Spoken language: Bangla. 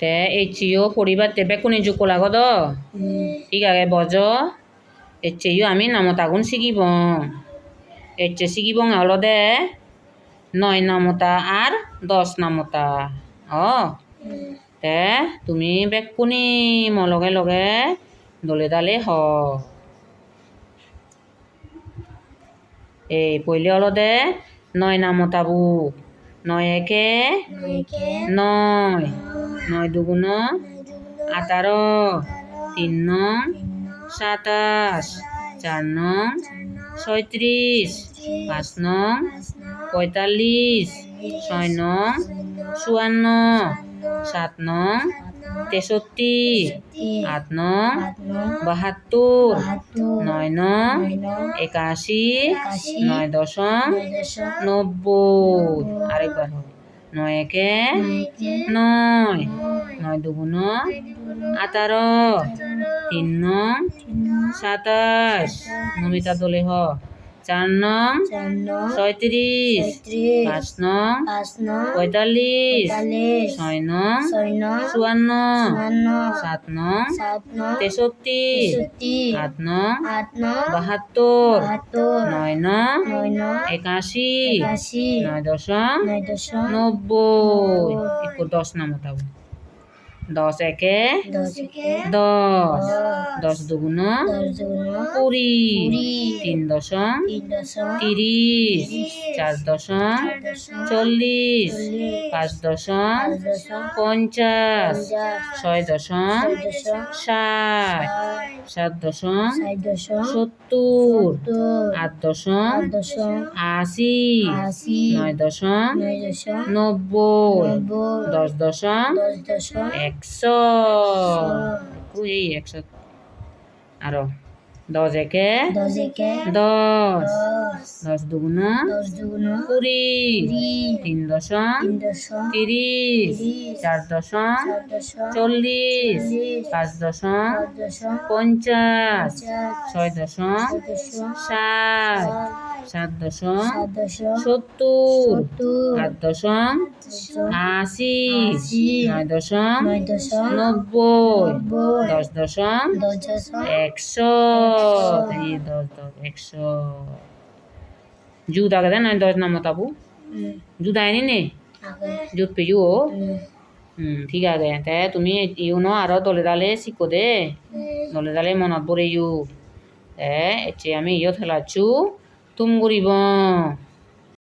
তে এচিও পরিবার তে বেকুনি জুকো লাগো দ ঠিক আগে বজ এচিও আমি নামত আগুন শিখিব এচে শিখিব হলো দে 9 নামতা আর 10 নামতা তে তুমি বেকুনি লগে লগে দলে দালে হ এই পইলে হলো দে 9 নামতা বুক 9 একে 9 9 দুগুণ 18 3 নং 27 4 নং 36 5 নং 45 6 নং 54 7 নং 63 8 নং 72 9 নং 81 9 দশম 90 আরেকবার 9 একে 9 9 দুগুণ 18 3 নং 27 নমিতা দলে হ 4 নং 36 5 নং 45 6 নং 54 7 নং 63 8 নং 72 9 নং 81 9 দশম 90 একটু 10 নামতা 10 একে 10 10 দুগুণ 20 3 দশম 30 4 দশম 40 5 দশম 50 6 দশম 60 7 দশম 70 8 দশম 80 9 দশম 90 10 দশম 100 এই 100 আরো 10 একে 10 10 দুগুণ 20 3 দশম 30 4 দশম 40 5 দশম 50 6 দশম 60 7 দশম 70 8 দশম 80 9 দশম 90 10 দশম 100 এই 10 100 জুত আগে না 10 নাম তাবু জুত আইনি নে জুত পেজু ঠিক আছে তে তুমি ইউ ন আরো দলে দালে শিখো দে দলে দালে মনত পড়ে ইউ এচে আমি ইয় খেলাচ্ছু তুম গরিব